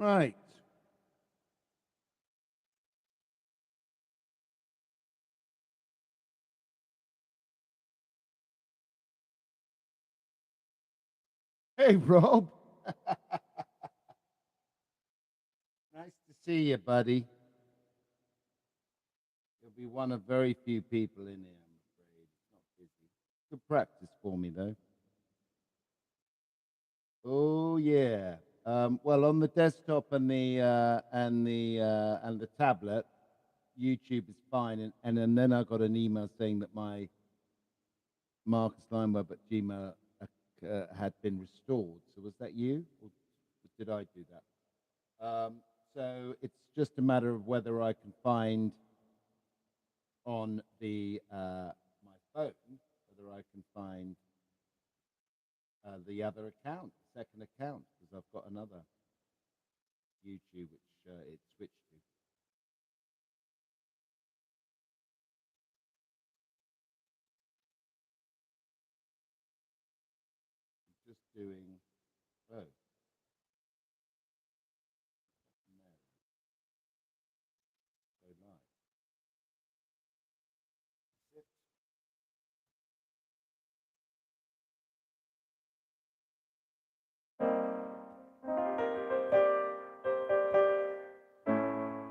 Right. Hey, Rob. Nice to see you, buddy. You'll be one of very few people in here, I'm afraid. It's not busy. Good practice for me, though. Oh yeah. Well, on the desktop and the tablet, YouTube is fine, and then I got an email saying that my marcuslineweb@gmail had been restored. So was that you, or did I do that? So it's just a matter of whether I can find on the my phone whether I can find the other account, the second account, because I've got another YouTube which it switched to. I'm just doing. Oh, no. So nice.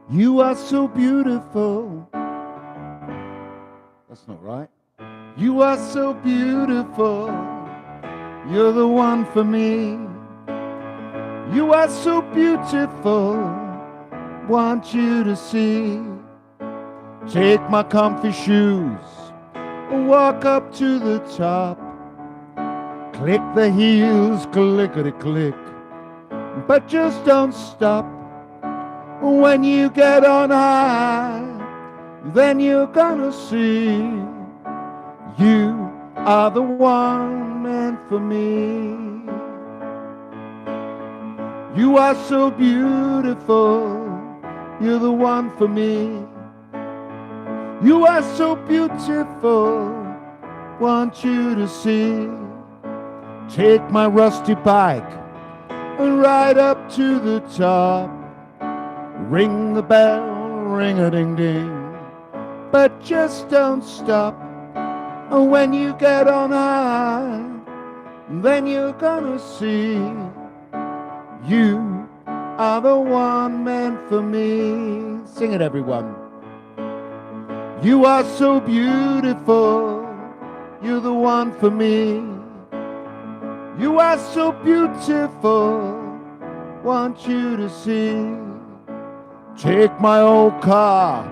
You are so beautiful. That's not right. You are so beautiful. You're the one for me. You are so beautiful. Want you to see. Take my comfy shoes. Walk up to the top. Click the heels, clickety-click. But just don't stop. When you get on high, then you're gonna see you are the one meant for me. You are so beautiful, you're the one for me. You are so beautiful, want you to see. Take my rusty bike and ride up to the top. Ring the bell, ring-a-ding-ding, but just don't stop. When you get on high, then you're gonna see you are the one meant for me. Sing it, everyone. You are so beautiful, you're the one for me. You are so beautiful, want you to see. Take my old car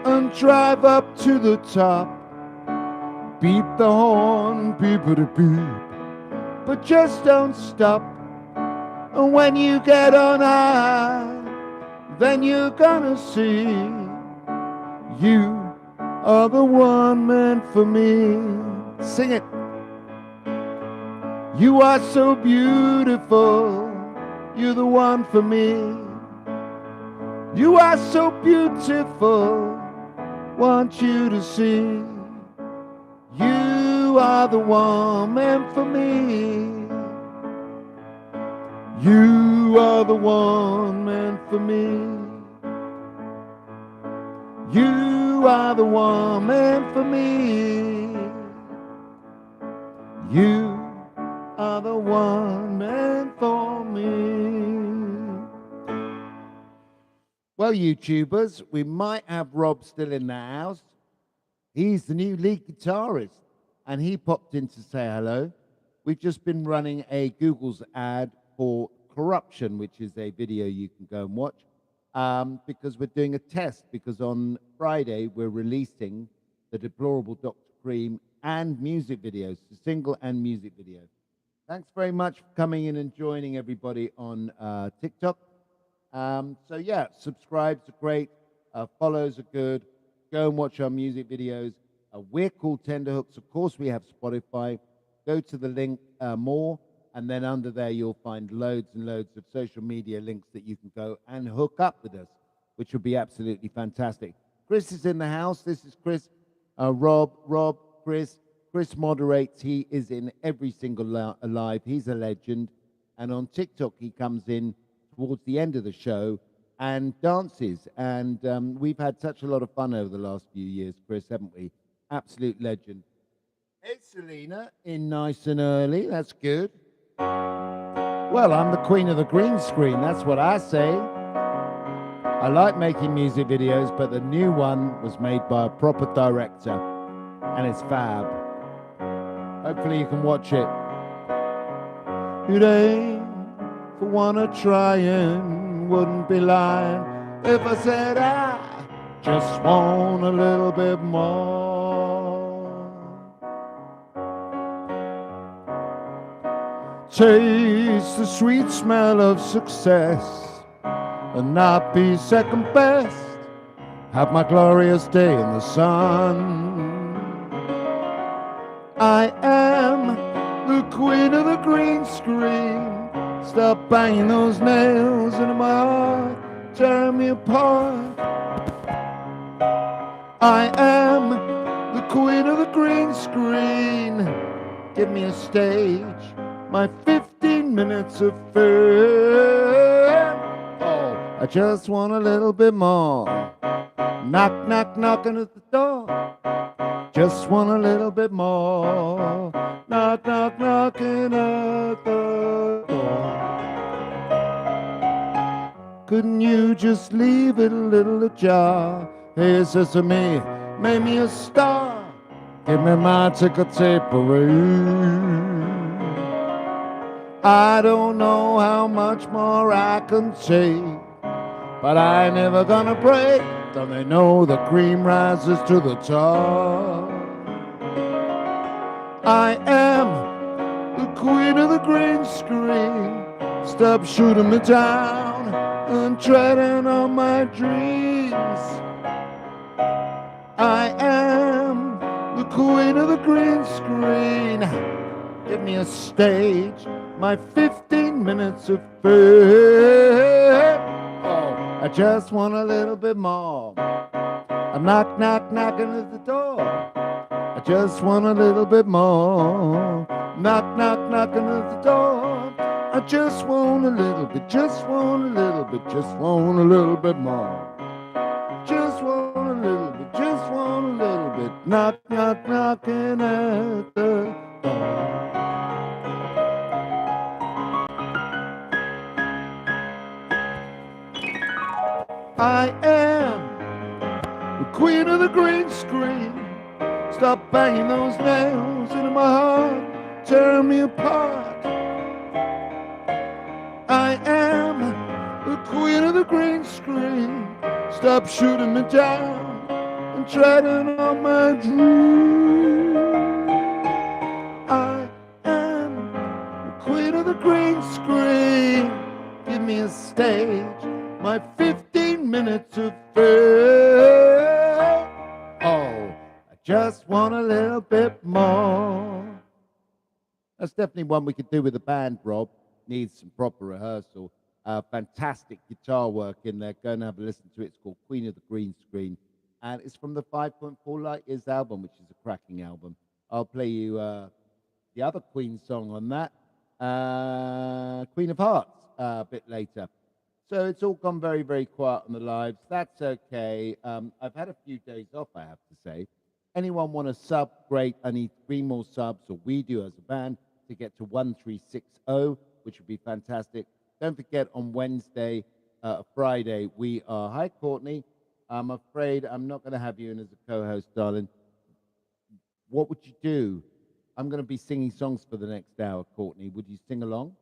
and drive up to the top. Beep the horn, beep-a-da-beep, but just don't stop. And when you get on high, then you're gonna see you are the one meant for me. Sing it. You are so beautiful, you're the one for me. You are so beautiful, want you to see. You are the one meant for me. You are the one meant for me. You are the one meant for me. You are the one meant for me. Well, YouTubers, we might have Rob still in the house. He's the new lead guitarist, and he popped in to say hello. We've just been running a Google's ad for Corruption, which is a video you can go and watch, because we're doing a test, because on Friday we're releasing the Deplorable Dr. Cream and music videos, the single and music video. Thanks very much for coming in and joining everybody on TikTok. So yeah, subscribes are great, follows are good. Go and watch our music videos. We're called Tenderhooks. Of course, we have Spotify. Go to the link more, and then under there you'll find loads and loads of social media links that you can go and hook up with us, which will be absolutely fantastic. Chris is in the house. This is Chris. Rob, Chris. Chris moderates. He is in every single live. He's a legend. And on TikTok, he comes in towards the end of the show and dances. And we've had such a lot of fun over the last few years, Chris, haven't we? Absolute legend. Hey, Selena, in nice and early. That's good. Well, I'm the queen of the green screen. That's what I say. I like making music videos, but the new one was made by a proper director, and it's fab. Hopefully you can watch it. It ain't for one of trying, wouldn't be lying if I said I just want a little bit more. Taste the sweet smell of success and not be second best. Have my glorious day in the sun. I am the queen of the green screen. Stop banging those nails into my heart, tearing me apart. I am the queen of the green screen. Give me a stage, my 15 minutes of fame. Oh, I just want a little bit more. Knock, knock, knocking at the door. Just want a little bit more. Knock, knock, knocking at the door. Couldn't you just leave it a little ajar? Hey, Sesame, make me a star. Give me my ticker tape parade. I don't know how much more I can take, but I ain't never gonna break. Don't they know the cream rises to the top? I am the queen of the green screen. Stop shooting me down and treading on my dreams. I am the queen of the green screen. Give me a stage, my 15 minutes of fame. Oh, I just want a little bit more. I knock, knock, knocking at the door. I just want a little bit more. Knock, knock, knocking at the door. I just want a little bit, just want a little bit, just want a little bit more. Just want a little bit, just want a little bit. Knock, knock, knocking at the door. I am the queen of the green screen. Stop banging those nails into my heart, tearing me apart. I am the queen of the green screen. Stop shooting me down and treading on my dreams. I am the queen of the green screen. Give me a stage, my 15 minutes of fame. Oh, I just want a little bit more. That's definitely one we could do with a band, Rob. Needs some proper rehearsal. Fantastic guitar work in there. Go and have a listen to it. It's called Queen of the Green Screen. And it's from the 5.4 Light Years album, which is a cracking album. I'll play you the other Queen song on that, Queen of Hearts, a bit later. So it's all gone very, very quiet on the lives. That's okay. I've had a few days off, I have to say. Anyone want to sub? Great. I need 3 more subs, or we do as a band, to get to 1360, which would be fantastic. Don't forget, on Wednesday, Friday, we are... Hi, Courtney. I'm afraid I'm not going to have you in as a co-host, darling. What would you do? I'm going to be singing songs for the next hour, Courtney. Would you sing along?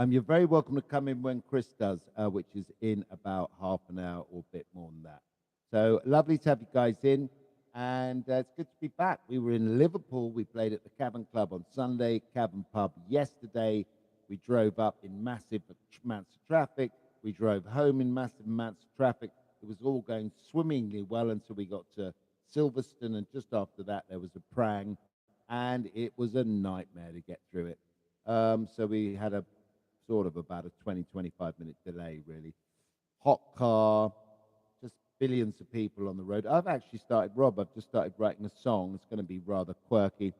You're very welcome to come in when Chris does, which is in about half an hour or a bit more than that. So lovely to have you guys in, and it's good to be back. We were in Liverpool. We played at the Cavern Club on Sunday, Cavern Pub yesterday. We drove up in massive amounts of traffic. We drove home in massive amounts of traffic. It was all going swimmingly well until we got to Silverstone, and just after that there was a prang, and it was a nightmare to get through it. So we had a sort of about a 20-25 minute delay, really. Hot car, just billions of people on the road. I've just started writing a song. It's going to be rather quirky,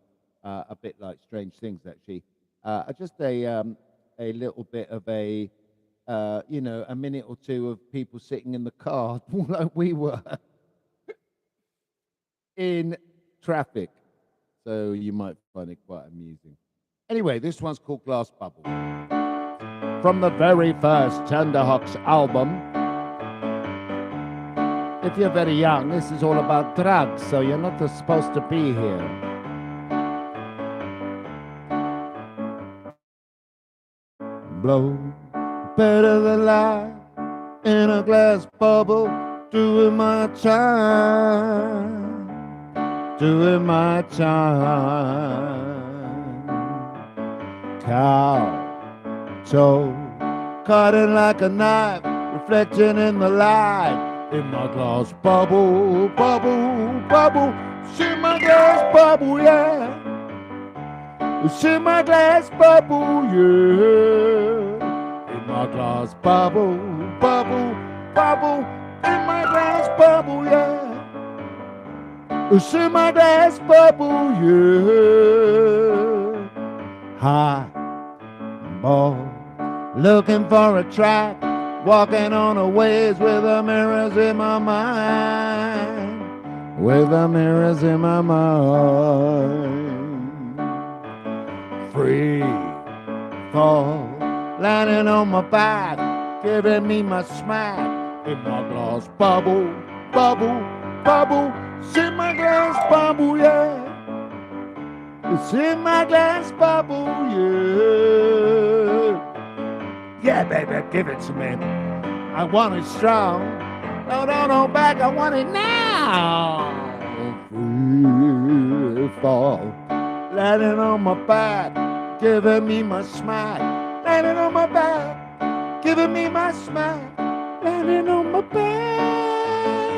a bit like Strange Things, actually. Just a little bit of a a minute or two of people sitting in the car like we were in traffic. So you might find it quite amusing. Anyway, this one's called Glass Bubble. From the very first Tenderhooks album. If you're very young, this is all about drugs, so you're not supposed to be here. Blow better than life in a glass bubble, doing my time, doing my time. Cow toe, cutting like a knife, reflecting in the light. In my glass bubble, bubble, bubble, it's in my glass bubble, yeah. It's in my glass bubble, yeah. In my glass bubble, bubble, bubble, in my glass bubble, yeah. It's in my glass bubble, yeah. High ball, looking for a track. Walking on the waves with the mirrors in my mind, with the mirrors in my mind. Free fall, landing on my back, giving me my smack. In my glass bubble, bubble, bubble, it's in my glass bubble, yeah. It's in my glass bubble, yeah. Yeah, baby, give it to me. I want it strong. No, no back. I want it now. Free fall, landing on my back, giving me my smack. Landing on my back, giving me my smack. Landing on my back.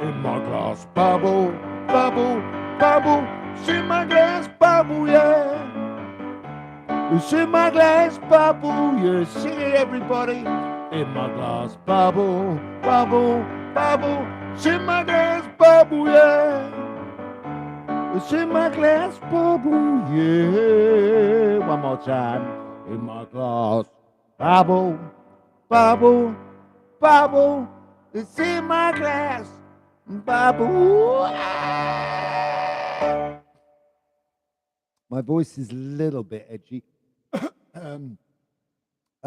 In my glass bubble, bubble, bubble. It's in my glass bubble, yeah. It's in my glass bubble, yeah, sing it everybody. In my glass bubble, bubble, bubble. It's in my glass bubble, yeah. It's in my glass bubble, yeah. One more time. In my glass bubble, bubble, bubble. It's in my glass bubble. My voice is a little bit edgy.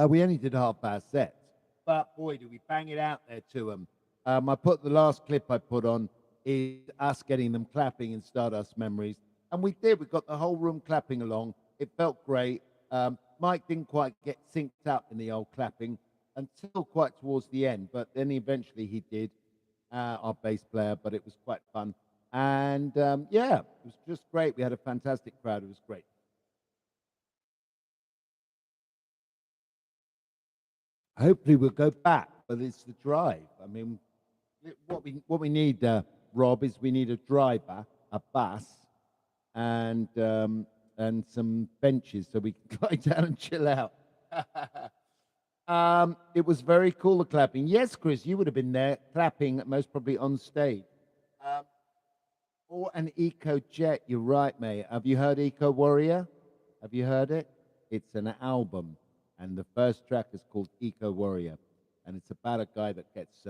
We only did half-hour sets, but boy, do we bang it out there to them. I put the last clip I put on is us getting them clapping in Stardust Memories, and we did. We got the whole room clapping along. It felt great. Mike didn't quite get synced up in the old clapping until quite towards the end, but then eventually he did, our bass player, but it was quite fun. And yeah, it was just great. We had a fantastic crowd. It was great. Hopefully we'll go back, but it's the drive. I mean, what we need, Rob, is we need a driver, a bus, and some benches so we can lie down and chill out. It was very cool, the clapping. Yes, Chris, you would have been there clapping, most probably on stage. Or an Eco Jet, you're right, mate. Have you heard Eco Warrior? Have you heard it? It's an album, and the first track is called Eco Warrior, and it's about a guy that gets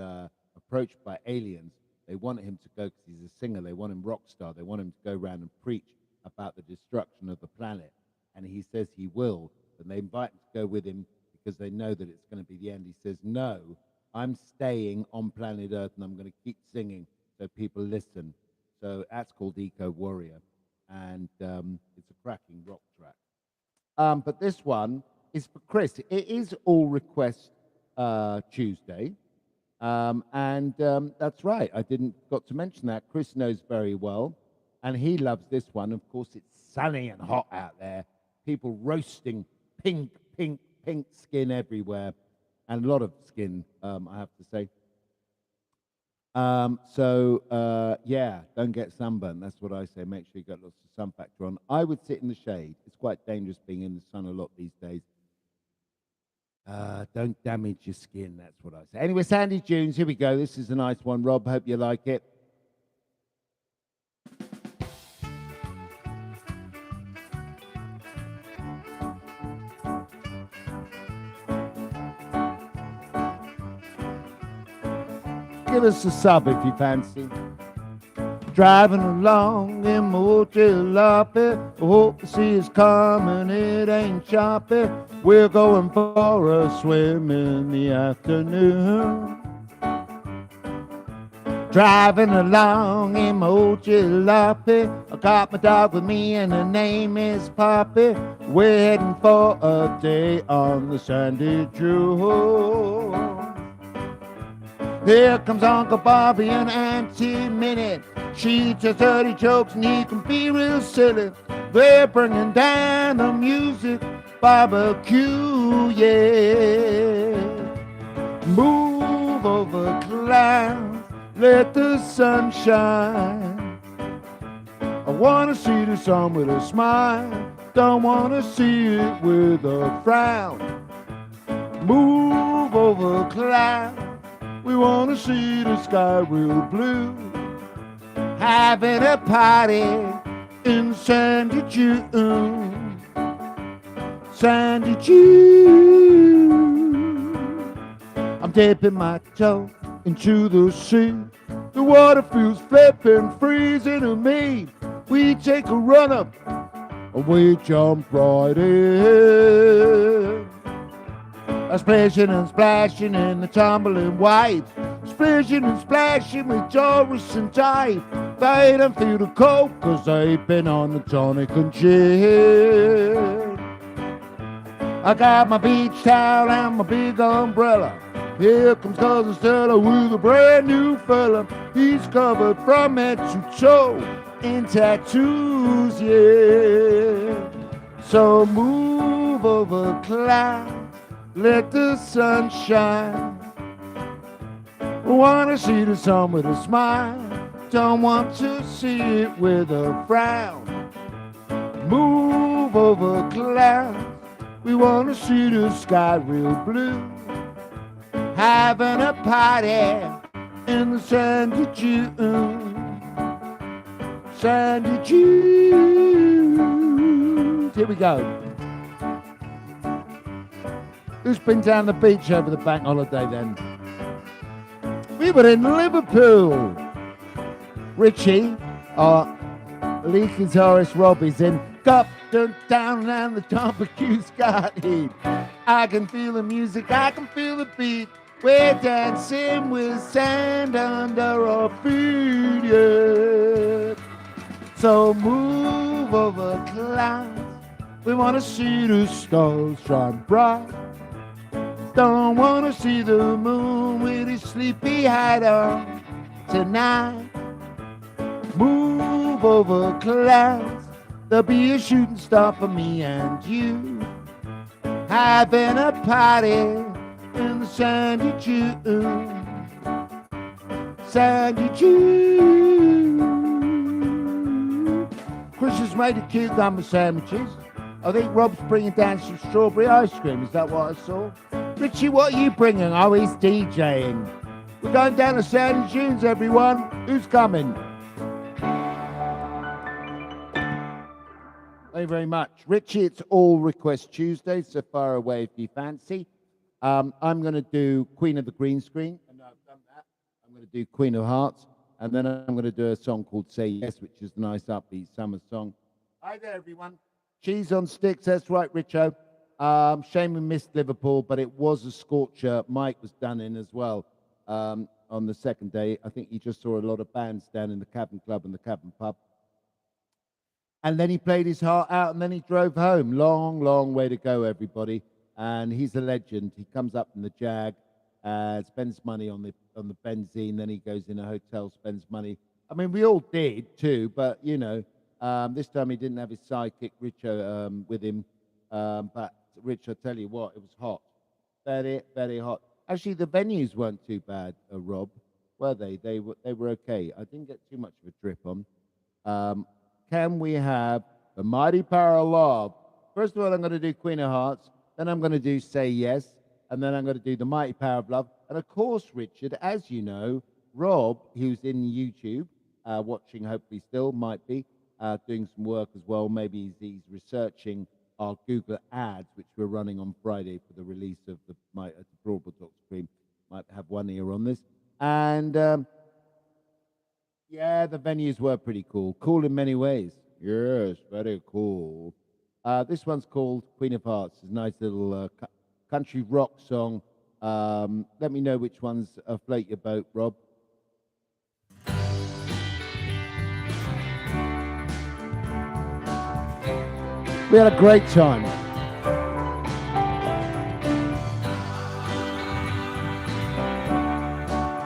approached by aliens. They want him to go, because he's a singer, they want him rock star, they want him to go around and preach about the destruction of the planet, and he says he will, and they invite him to go with him because they know that it's going to be the end. He says, no, I'm staying on planet Earth, and I'm going to keep singing so people listen. So that's called Eco Warrior, and it's a cracking rock track. But this one is for Chris. It is All Request Tuesday, and that's right. I didn't got to mention that. Chris knows very well, and he loves this one. Of course, it's sunny and hot out there. People roasting, pink, pink, pink skin everywhere, and a lot of skin, I have to say. Yeah, don't get sunburned. That's what I say. Make sure you got lots of sun factor on. I would sit in the shade. It's quite dangerous being in the sun a lot these days. Don't damage your skin. That's what I say. Anyway, Sandy Dunes, here we go. This is a nice one, Rob. Hope you like it. give us a sub if you fancy. Driving along in my old jalopy, hope to see us coming, it ain't choppy. We're going for a swim in the afternoon. Driving along in my old jalopy, I got my dog with me and her name is Poppy. We're heading for a day on the sandy dunes. Here comes Uncle Bobby and Auntie Minnie. She tells dirty jokes and he can be real silly. They're bringing down the music, barbecue, yeah. Move over clouds, let the sun shine. I wanna see the sun with a smile, don't wanna see it with a frown. Move over clouds, we wanna see the sky real blue. Having a party in Sandy June. Sandy June. I'm dipping my toe into the sea. The water feels flipping, freezing to me. We take a run up and we jump right in. A splashing and splashing in the tumbling waves. Splashing and splashing with Doris and Dave. They don't feel the cold cause they've been on the tonic and gin. I got my beach towel and my big umbrella. Here comes Cousin Stella with a brand new fella. He's covered from head to toe in tattoos, yeah. So move over clouds, let the sun shine. Wanna see the sun with a smile, don't want to see it with a frown. Move over clouds, we wanna see the sky real blue. Having a party in the sandy June. Sandy June. Here we go. Who's been down the beach over the bank holiday then? We were in Liverpool. Richie, our lead guitarist Robbie's in. Up, down, and the barbecue's started. I can feel the music, I can feel the beat. We're dancing with sand under our feet, yeah. So move over clouds, we want to see the stars shine bright. Don't want to see the moon with his sleepy hat on tonight. Move over clouds, there'll be a shooting star for me and you. Having a party in the sandy June. Sandy June. Chris has made a cucumber sandwiches. I think Rob's bringing down some strawberry ice cream. Is that what I saw? Richie, what are you bringing? Oh, he's DJing. We're going down to Sandy Dunes, everyone. Who's coming? Thank you very much. Richie, it's all Request Tuesday, so far away if you fancy. I'm going to do Queen of the Green Screen. And I've done that. I'm going to do Queen of Hearts. And then I'm going to do a song called Say Yes, which is a nice upbeat summer song. Hi there, everyone. Cheese on sticks, that's right, Richo. Shame we missed Liverpool, but it was a scorcher. Mike was done in as well on the second day. I think he just saw a lot of bands down in the Cavern Club and the Cavern Pub. And then he played his heart out, and then he drove home. Long, long way to go, everybody. And he's a legend. He comes up in the Jag, spends money on the benzene, then he goes in a hotel, spends money. I mean, we all did too, but you know, this time he didn't have his sidekick Richo with him. But Rich, I tell you what, it was hot, very, very hot. Actually, the venues weren't too bad, Rob, were they? They were okay. I didn't get too much of a drip on. Can we have the Mighty Power of Love? First of all, I'm going to do Queen of Hearts. Then I'm going to do Say Yes. And then I'm going to do the Mighty Power of Love. And of course, Richard, as you know, Rob, who's in YouTube, watching hopefully still, might be, doing some work as well. Maybe he's researching our Google ads, which we're running on Friday for the release of the Broadwood Dr. Cream. Might have one ear on this. And yeah, the venues were pretty cool. Cool in many ways. Yes, very cool. This one's called Queen of Hearts. It's a nice little country rock song. Let me know which ones float your boat, Rob. We had a great time.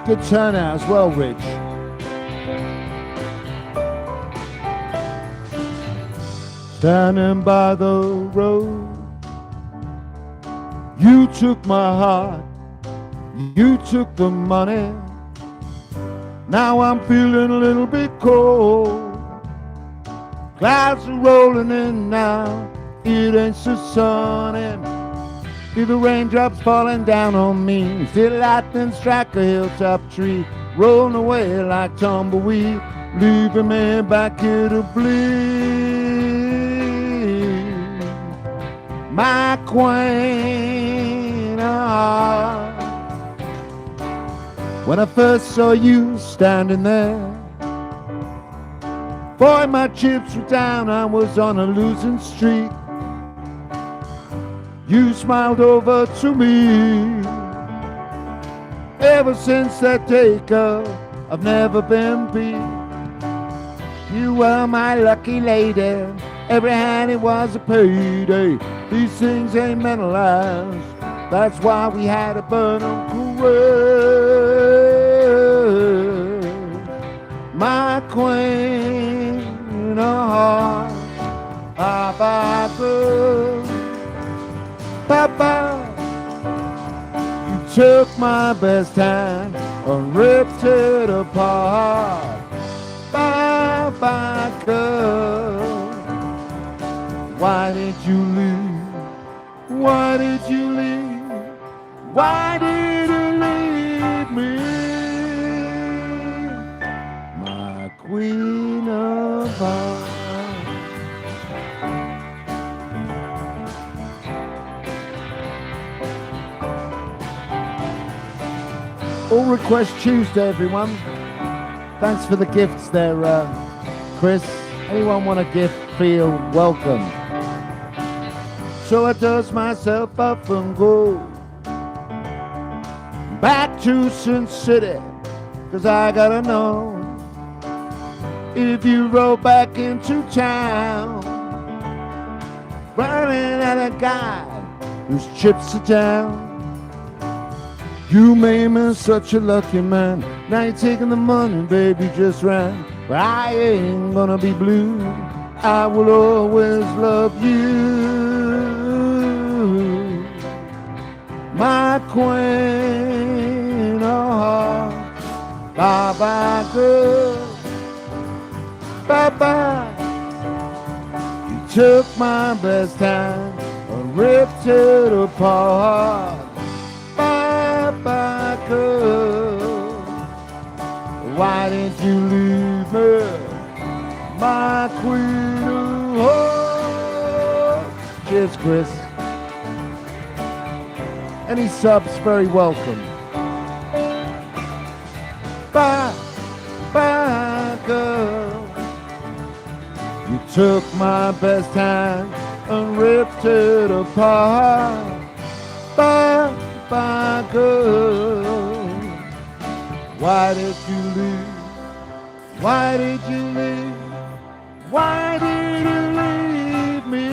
Good turnout as well, Rich. Standing by the road, you took my heart, you took the money. Now I'm feeling a little bit cold. Clouds are rolling in now, it ain't so sunny. Feel the raindrops falling down on me. See the lightning strike a hilltop tree, rolling away like tumbleweed, leaving me back here to bleed. My queen of hearts. When I first saw you standing there, boy, my chips were down, I was on a losing streak. You smiled over to me. Ever since that day, girl, I've never been beat. You were my lucky lady, every hand it was a payday. These things ain't mentalized, that's why we had to burn them courage. My queen of hearts, Papa, Papa, you took my best hand and ripped it apart. Papa, girl, why did you leave? Why did you leave? Why did you leave me? My queen of hearts. All Request Tuesday, everyone. Thanks for the gifts there, Chris. Anyone want a gift, feel welcome. So I dust myself up and go back to Sin City, 'cause I gotta know if you roll back into town, running at a guy whose chips are down. You made me such a lucky man. Now you're taking the money, baby, just ran. But I ain't gonna be blue. I will always love you. My queen of hearts. Bye-bye, girl. Bye-bye. You took my best time and ripped it apart. Bye-bye, girl. Why did you leave me? My queen of hearts. Cheers, Chris. Any subs, very welcome. Bye, bye, girl. You took my best hand and ripped it apart. Bye, bye, girl. Why did you leave? Why did you leave? Why did you leave me?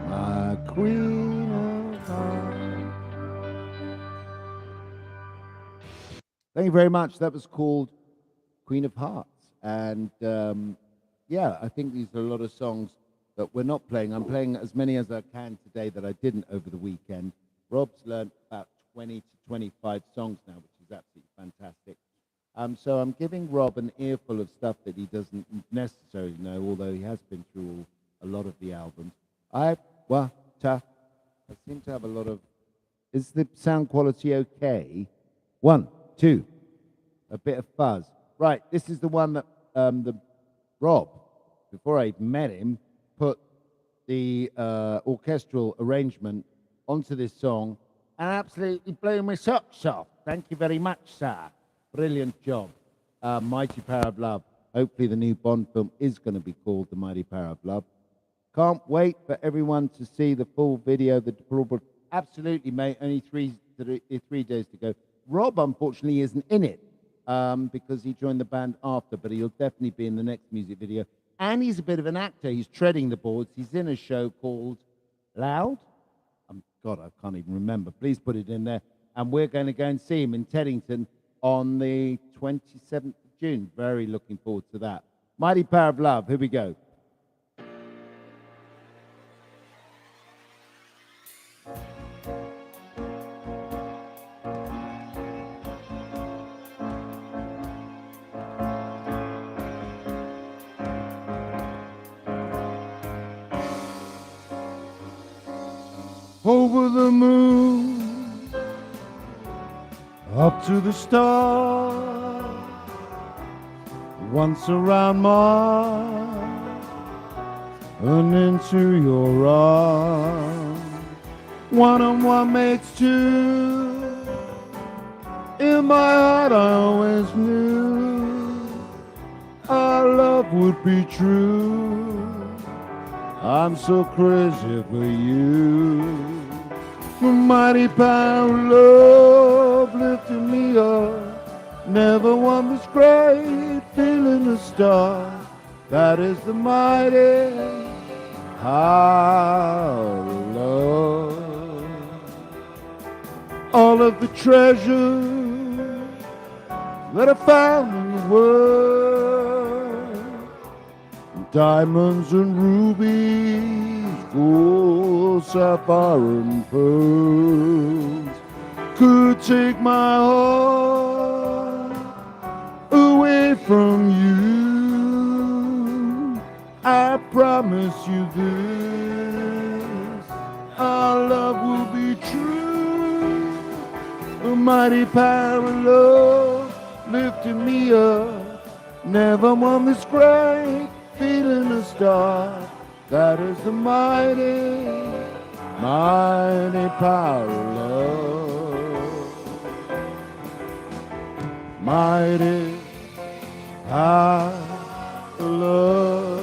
My queen of hearts. Thank you very much. That was called Queen of Hearts. And yeah, I think these are a lot of songs that we're not playing. I'm playing as many as I can today that I didn't over the weekend. Rob's learned about 20 to 25 songs now, which is absolutely fantastic. So I'm giving Rob an earful of stuff that he doesn't necessarily know, although he has been through a lot of the albums. I seem to have a lot of... Is the sound quality okay? 1, 2. A bit of fuzz. Right, this is the one that the Rob, before I even met him, put the orchestral arrangement onto this song and absolutely blew my socks off. Thank you very much, sir. Brilliant job. Mighty Power of Love. Hopefully the new Bond film is going to be called The Mighty Power of Love. Can't wait for everyone to see the full video. The deplorable. Absolutely, mate. Only three days to go. Rob, unfortunately, isn't in it because he joined the band after, but he'll definitely be in the next music video. And he's a bit of an actor. He's treading the boards. He's in a show called Loud. God, I can't even remember. Please put it in there. And we're going to go and see him in Teddington on the 27th of June. Very looking forward to that. Mighty Power of Love. Here we go. Over the moon, up to the stars, once around Mars, and into your arms. One and one makes two. In my heart I always knew our love would be true. I'm so crazy for you. The mighty power of love lifted me up. Never won this great feeling of stars. That is the mighty power of love. All of the treasures that I found in the world, diamonds and rubies, gold, sapphire and pearls, could take my heart away from you. I promise you this, our love will be true. The mighty power of love lifted me up. Never won this great feeling a star. That is the mighty, mighty power of love. Mighty power of love.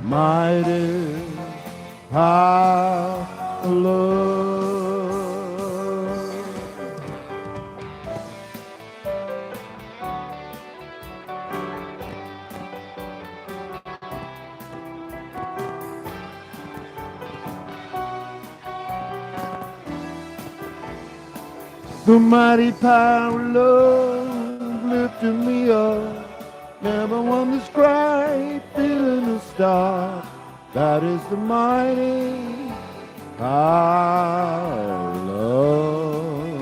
Mighty power of love. The mighty power of love lifted me up. Never won this great feeling of star. That is the mighty power of love.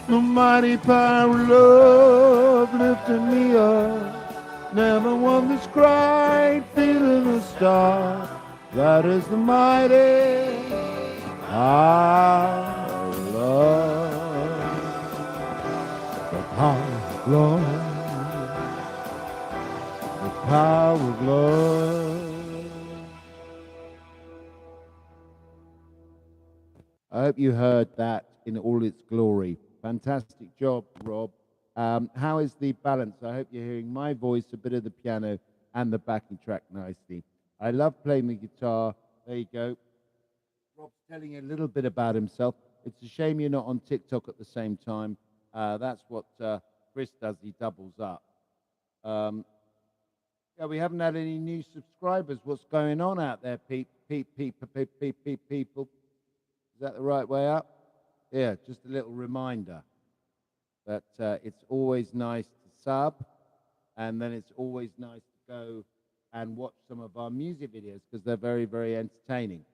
The mighty power of love lifted me up. Never won this great feeling of star. That is the mighty power of love. Power of love, the power of love. I hope you heard that in all its glory. Fantastic job, Rob. How is the balance? I hope you're hearing my voice, a bit of the piano, and the backing track nicely. I love playing the guitar. There you go. Rob's telling you a little bit about himself. It's a shame you're not on TikTok at the same time. That's what Chris does. He doubles up. Yeah, we haven't had any new subscribers. What's going on out there, people? Is that the right way up? Yeah, just a little reminder that it's always nice to sub, and then it's always nice to go and watch some of our music videos because they're very, very entertaining.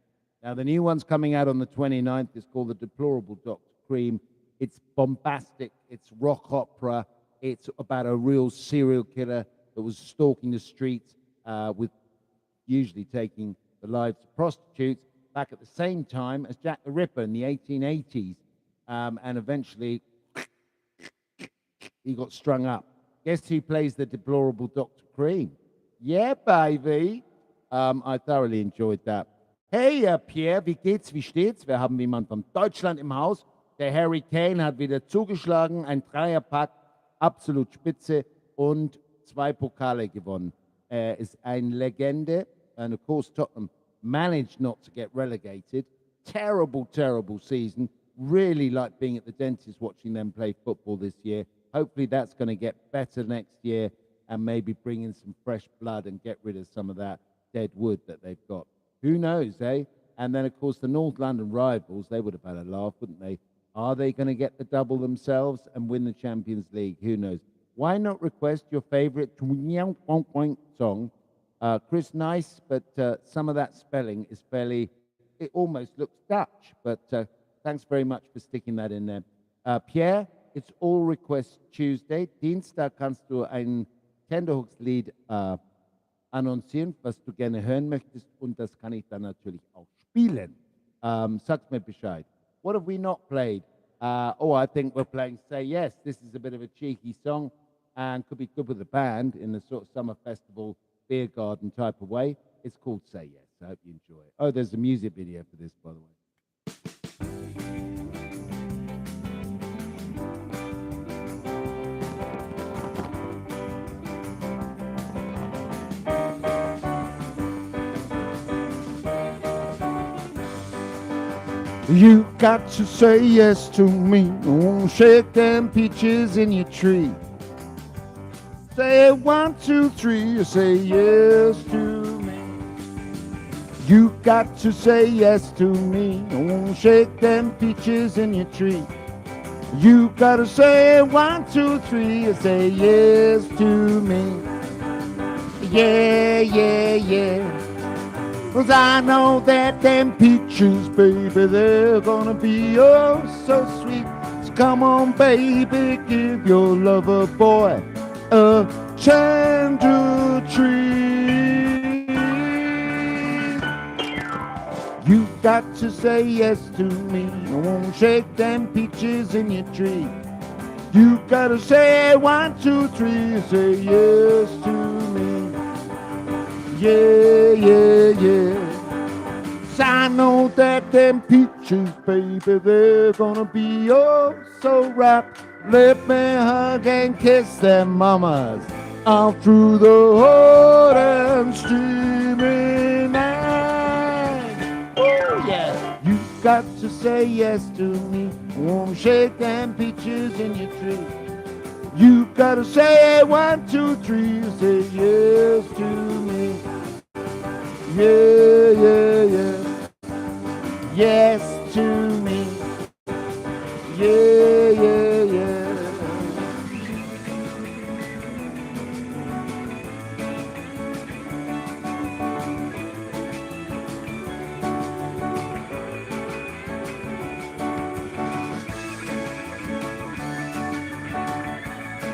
Now, the new one's coming out on the 29th. It's called The Deplorable Dr. Cream. It's bombastic. It's rock opera. It's about a real serial killer that was stalking the streets with usually taking the lives of prostitutes back at the same time as Jack the Ripper in the 1880s. And eventually he got strung up. Guess who plays the deplorable Dr. Cream? Yeah, baby. I thoroughly enjoyed that. Hey, Pierre, wie geht's, wie steht's? Wir haben jemanden von Deutschland im Haus. Der Harry Kane hat wieder zugeschlagen, ein Dreierpack, absolut spitze und 2 Pokale gewonnen. Er ist eine Legende, and of course Tottenham managed not to get relegated. Terrible, terrible season. Really like being at the dentist watching them play football this year. Hopefully that's going to get better next year and maybe bring in some fresh blood and get rid of some of that dead wood that they've got. Who knows, eh? And then, of course, the North London rivals, they would have had a laugh, wouldn't they? Are they going to get the double themselves and win the Champions League? Who knows? Why not request your favorite song? Chris, nice, but some of that spelling is fairly, it almost looks Dutch, but thanks very much for sticking that in there. Pierre, it's all request Tuesday. Dienstag kannst du ein Tenderhooks-Lied annoncieren, was du gerne hören möchtest, und das kann ich dann natürlich auch spielen. Sag's mir Bescheid. What have we not played? I think we're playing Say Yes. This is a bit of a cheeky song and could be good with a band in the sort of summer festival, beer garden type of way. It's called Say Yes. I hope you enjoy it. Oh, there's a music video for this, by the way. You got to say yes to me. Oh, shake them peaches in your tree. Say 1, 2, 3. Say yes to me. You got to say yes to me. Oh, shake them peaches in your tree. You gotta say 1, 2, 3. Say yes to me. Yeah, yeah, yeah. 'Cause I know that them peaches, baby, they're gonna be oh so sweet. So come on, baby, give your lover boy a tender treat. You got to say yes to me. I won't shake them peaches in your tree. You gotta say 1, 2, 3. Say yes to me. Yeah, yeah, yeah. 'Cause I know that them peaches, baby, they're gonna be oh so ripe. Let me hug and kiss them mamas all through the hot and steamy night. Oh yeah. You got to say yes to me. Won't shake them peaches in your tree. You gotta say 1, 2, 3. Say yes to me. Yeah, yeah, yeah. Yes to me. Yeah, yeah, yeah.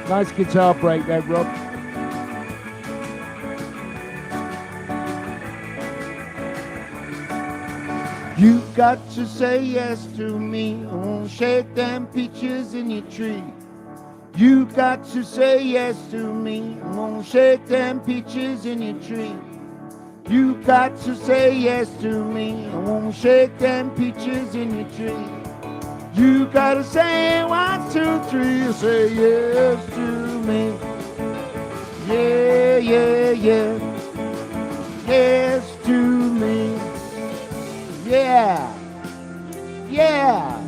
Nice guitar break there, Rob. You got to say yes to me. Oh, shake them peaches in your tree. You got to say yes to me. Oh, shake them peaches in your tree. You got to say yes to me. Oh, shake them peaches in your tree. You gotta say 1, 2, 3. Say yes to me. Yeah, yeah, yeah. Yes to me. Yeah. Yeah.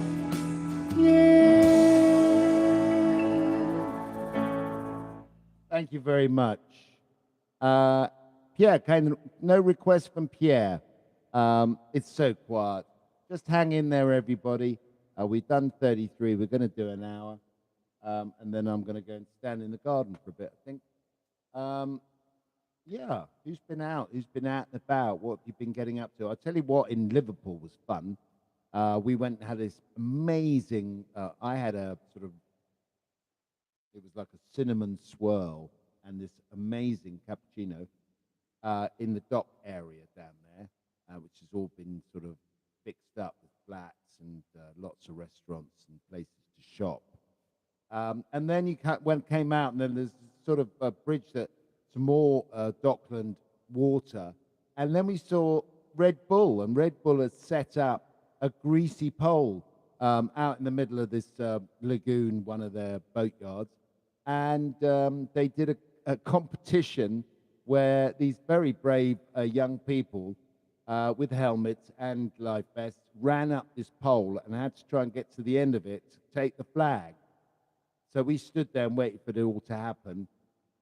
Yeah. Thank you very much. Pierre, no request from Pierre. It's so quiet. Just hang in there, everybody. We've done 33. We're going to do an hour. And then I'm going to go and stand in the garden for a bit, I think. Yeah, who's been out? Who's been out and about? What have you been getting up to? I'll tell you what, in Liverpool was fun. We went and had this amazing, I had a sort of, it was like a cinnamon swirl and this amazing cappuccino in the dock area down there, which has all been sort of fixed up with flats and lots of restaurants and places to shop. And then you came out, and then there's sort of a bridge that some more Dockland water, and then we saw Red Bull, and Red Bull has set up a greasy pole out in the middle of this lagoon, one of their boatyards, and they did a competition where these very brave young people with helmets and life vests ran up this pole and had to try and get to the end of it to take the flag. So we stood there and waited for it all to happen.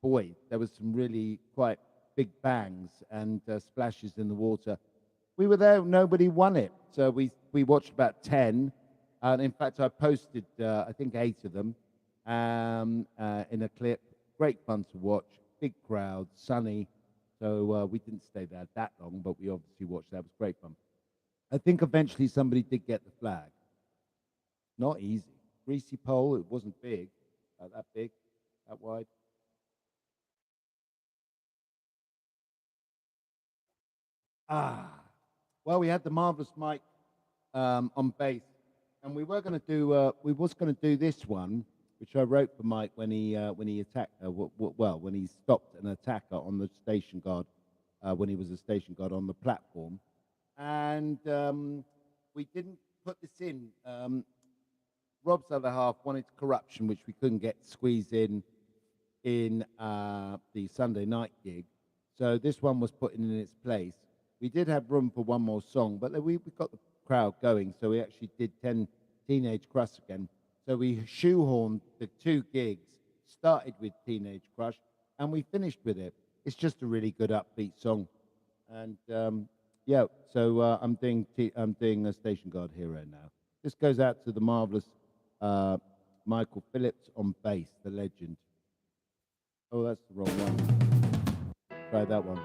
Boy, there was some really quite big bangs and splashes in the water. We were there, nobody won it. So we watched about 10. And in fact, I posted, I think, 8 of them in a clip. Great fun to watch. Big crowd, sunny. So we didn't stay there that long, but we obviously watched that. It was great fun. I think eventually somebody did get the flag. Not easy. Greasy pole, it wasn't big, that big, that wide. Well, we had the marvelous Mike on bass, and we were going to do this one, which I wrote for Mike when he attacked, when he stopped an attacker on the station guard, when he was a station guard on the platform, and we didn't put this in. Rob's other half wanted corruption, which we couldn't get squeezed in the Sunday night gig, so this one was put in its place. We did have room for one more song, but we got the crowd going, so we actually did 10 Teenage Crush again. So we shoehorned the 2 gigs, started with Teenage Crush, and we finished with it. It's just a really good upbeat song. And yeah, so I'm doing a Station Guard Hero now. This goes out to the marvelous Michael Phillips on bass, the legend. Oh, that's the wrong one. Try that one.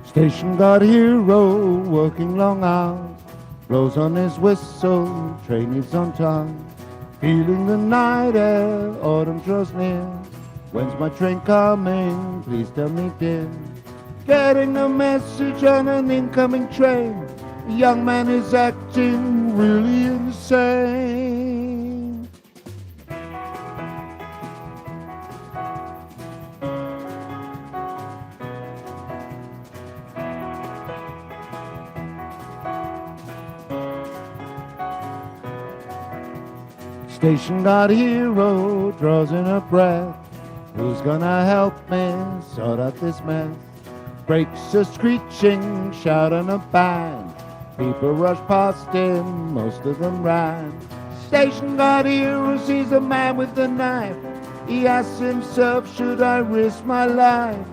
Station guard hero, working long hours, blows on his whistle, train is on time. Feeling the night air, autumn draws near. When's my train coming? Please tell me, dear. Getting a message on an incoming train. A young man is acting really insane. Station guard hero draws in a breath. Who's gonna help me sort out this mess? Brakes are screeching, shout and a bang. People rush past him, most of them ran. Station guard hero sees a man with a knife. He asks himself, should I risk my life?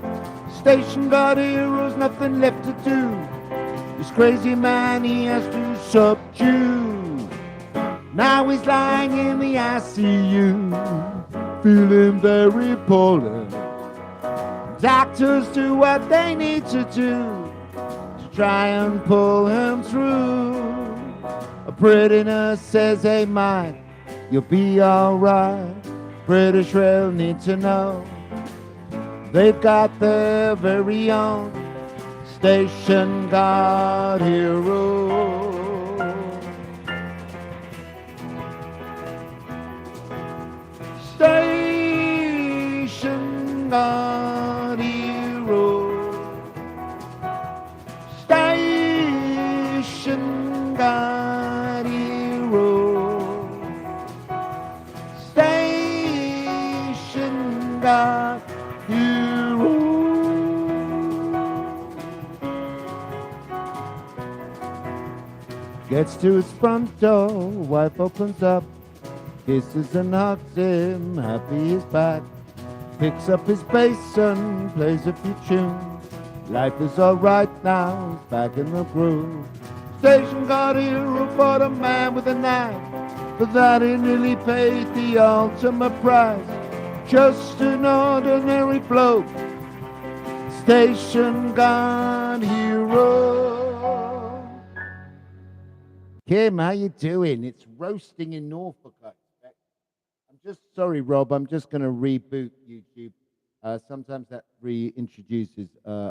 Station guard hero's nothing left to do. This crazy man he has to subdue. Now he's lying in the ICU, feeling very poorly. Doctors do what they need to do to try and pull him through. A pretty nurse says, hey Mike, you'll be alright. British Rail need to know they've got their very own station guard hero. Station guard hero. Station guard hero. Station guard hero. Gets to his front door, wife opens up, kisses and hugs him, happy he's back. Picks up his bass and plays a few tunes. Life is alright now, he's back in the groove. Station guard hero fought a man with a knife. For that he nearly paid the ultimate price. Just an ordinary bloke, station guard hero. Kim, how you doing? It's roasting in Norfolk, I expect. I'm just sorry, Rob. I'm just going to reboot YouTube. Sometimes that reintroduces